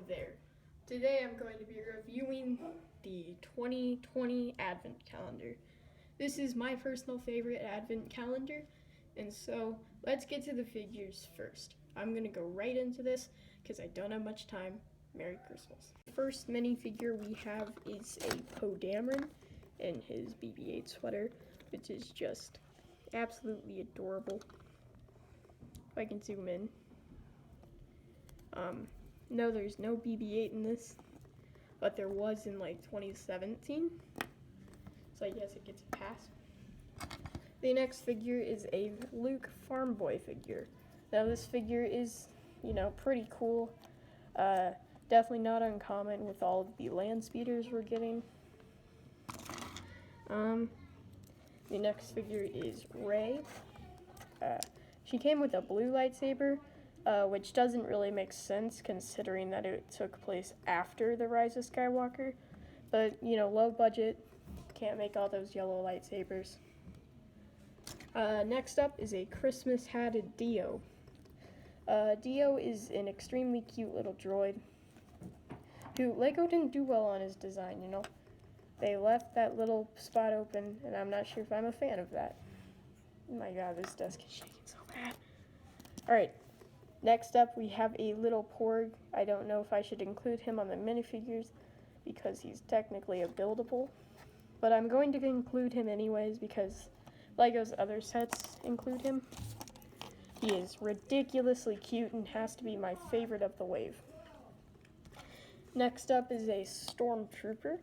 there. Today I'm going to be reviewing the 2020 Advent Calendar. This is my personal favorite Advent calendar, and so let's get to the figures first. I'm going to go right into this because I don't have much time. Merry Christmas. The first minifigure we have is a Poe Dameron in his BB-8 sweater, which is just absolutely adorable. If I can zoom in. No, there's no BB-8 in this, but there was in like 2017, so I guess it gets a pass. The next figure is a Luke Farm Boy figure. Now this figure is, pretty cool. Definitely not uncommon with all of the land speeders we're getting. The next figure is Rey. She came with a blue lightsaber, which doesn't really make sense considering that it took place after the Rise of Skywalker. But, low budget, can't make all those yellow lightsabers. Next up is a Christmas hatted Dio. Dio is an extremely cute little droid who LEGO didn't do well on his design, They left that little spot open, and I'm not sure if I'm a fan of that. Oh my god, this desk is shaking so bad. Alright, next up we have a little Porg. I don't know if I should include him on the minifigures because he's technically a buildable, but I'm going to include him anyways because LEGO's other sets include him. He is ridiculously cute and has to be my favorite of the wave. Next up is a Stormtrooper.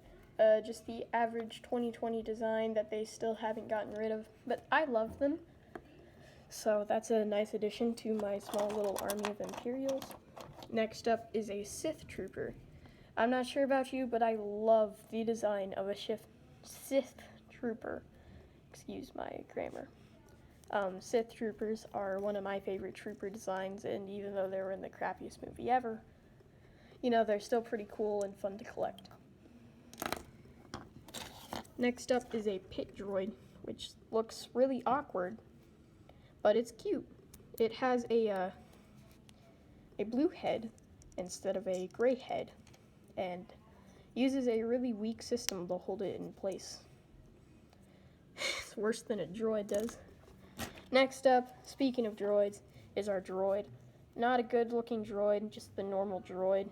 Just the average 2020 design that they still haven't gotten rid of, but I love them. So that's a nice addition to my small little army of Imperials. Next up is a Sith Trooper. I'm not sure about you, but I love the design of a Sith Trooper. Excuse my grammar. Sith Troopers are one of my favorite trooper designs, and even though they were in the crappiest movie ever, they're still pretty cool and fun to collect. Next up is a Pit Droid, which looks really awkward, but it's cute. It has a blue head instead of a gray head, and uses a really weak system to hold it in place. It's worse than a droid does. Next up, speaking of droids, is our droid. Not a good looking droid, just the normal droid.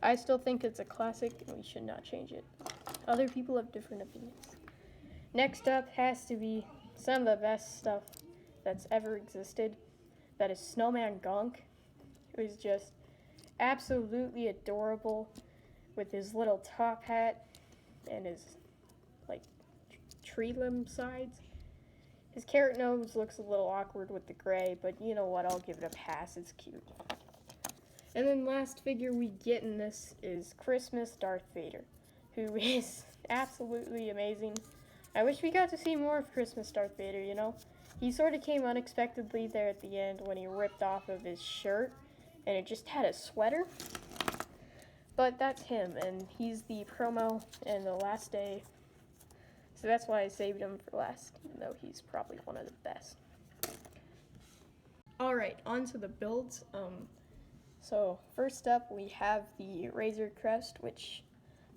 I still think it's a classic and we should not change it. Other people have different opinions. Next up has to be some of the best stuff that's ever existed. That is Snowman Gonk. It was just absolutely adorable with his little top hat and his tree limb sides. His carrot nose looks a little awkward with the gray, but you know what, I'll give it a pass, it's cute. And then last figure we get in this is Christmas Darth Vader, who is absolutely amazing. I wish we got to see more of Christmas Darth Vader, He sort of came unexpectedly there at the end when he ripped off of his shirt, and it just had a sweater. But that's him, and he's the promo in the last day. So that's why I saved him for last, even though he's probably one of the best. Alright, on to the builds. So first up we have the Razor Crest, which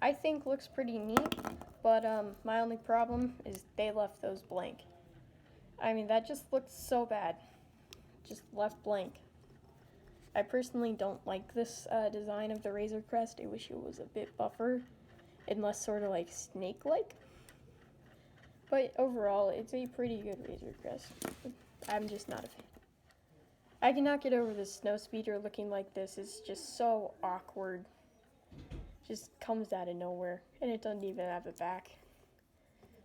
I think looks pretty neat, but my only problem is they left those blank. I mean, that just looks so bad. Just left blank. I personally don't like this design of the Razor Crest. I wish it was a bit buffer and less sort of like snake-like. But overall, it's a pretty good Razor Crest. I'm just not a fan. I cannot get over this snow speeder looking like this. It's just so awkward. Just comes out of nowhere, and it doesn't even have a back.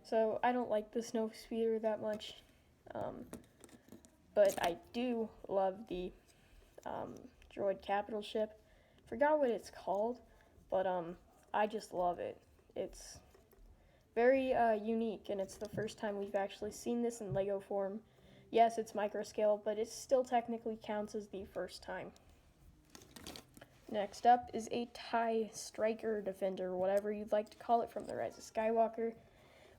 So I don't like the snow speeder that much. But I do love the droid capital ship. Forgot what it's called, but I just love it. It's very unique, and it's the first time we've actually seen this in LEGO form. Yes, it's micro scale, but it still technically counts as the first time. Next up is a TIE Striker Defender, whatever you'd like to call it, from the Rise of Skywalker,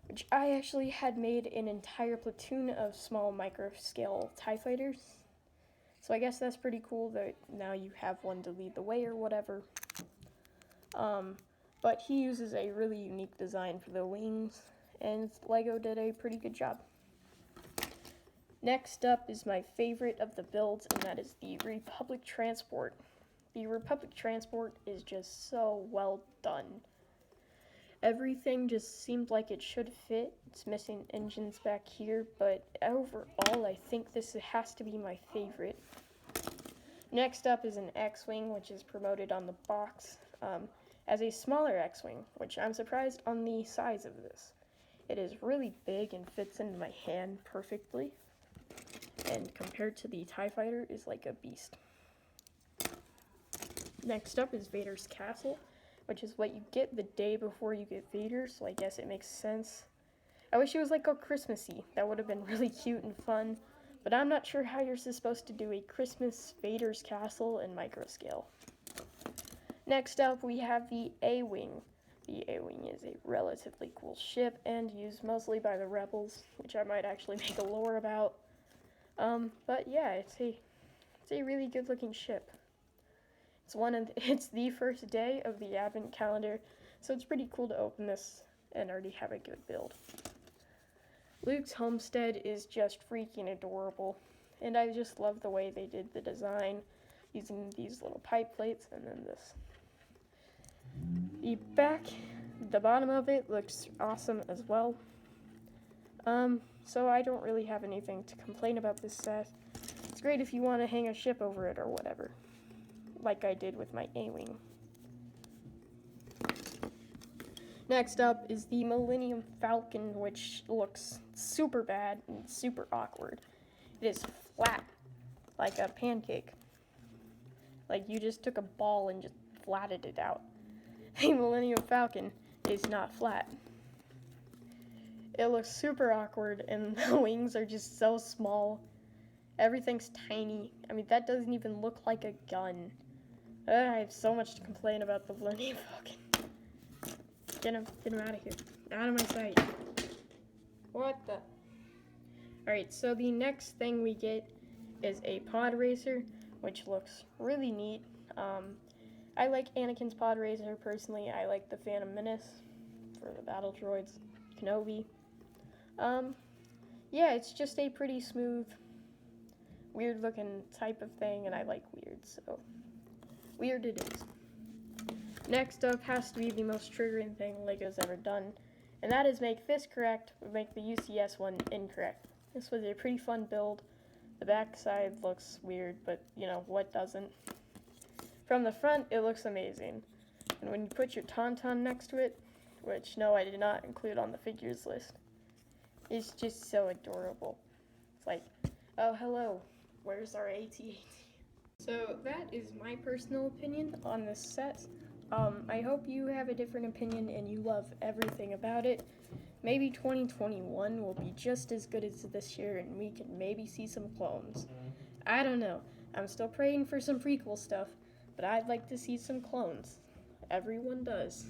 which I actually had made an entire platoon of small micro scale TIE fighters. So I guess that's pretty cool that now you have one to lead the way or whatever. But he uses a really unique design for the wings, and LEGO did a pretty good job. Next up is my favorite of the builds, and that is the Republic Transport. The Republic Transport is just so well done. Everything just seemed like it should fit. It's missing engines back here, but overall I think this has to be my favorite. Next up is an X-Wing, which is promoted on the box as a smaller X-Wing, which I'm surprised on the size of this. It is really big and fits into my hand perfectly, and compared to the TIE Fighter is like a beast. Next up is Vader's Castle, which is what you get the day before you get Vader, so I guess it makes sense. I wish it was like a Christmassy. That would have been really cute and fun, but I'm not sure how you're supposed to do a Christmas Vader's Castle in micro scale. Next up, we have the A-Wing. The A-Wing is a relatively cool ship and used mostly by the Rebels, which I might actually make a lore about. But yeah, it's a really good looking ship. It's the first day of the Advent calendar, so it's pretty cool to open this and already have a good build. Luke's homestead is just freaking adorable, and I just love the way they did the design using these little pipe plates and then this. The bottom of it looks awesome as well. So I don't really have anything to complain about this set. It's great if you want to hang a ship over it or whatever, like I did with my A-Wing. Next up is the Millennium Falcon, which looks super bad and super awkward. It is flat, like a pancake. Like you just took a ball and just flattened it out. The Millennium Falcon is not flat. It looks super awkward, and the wings are just so small. Everything's tiny. I mean, that doesn't even look like a gun. I have so much to complain about the Millennium Falcon. Get him out of here. Out of my sight. What the? Alright, so the next thing we get is a pod racer, which looks really neat. I like Anakin's pod racer personally. I like the Phantom Menace for the battle droids, Kenobi. Yeah, it's just a pretty smooth, weird looking type of thing, and I like weird, so weird it is. Next up has to be the most triggering thing LEGO's ever done, and that is make this correct, but make the UCS one incorrect. This was a pretty fun build. The back side looks weird, but you know, what doesn't? From the front, it looks amazing. And when you put your Tauntaun next to it, which no, I did not include on the figures list, it's just so adorable. It's like, oh, hello, where's our AT-AT? So that is my personal opinion on this set. I hope you have a different opinion and you love everything about it. Maybe 2021 will be just as good as this year and we can maybe see some clones. I don't know. I'm still praying for some prequel stuff, but I'd like to see some clones. Everyone does.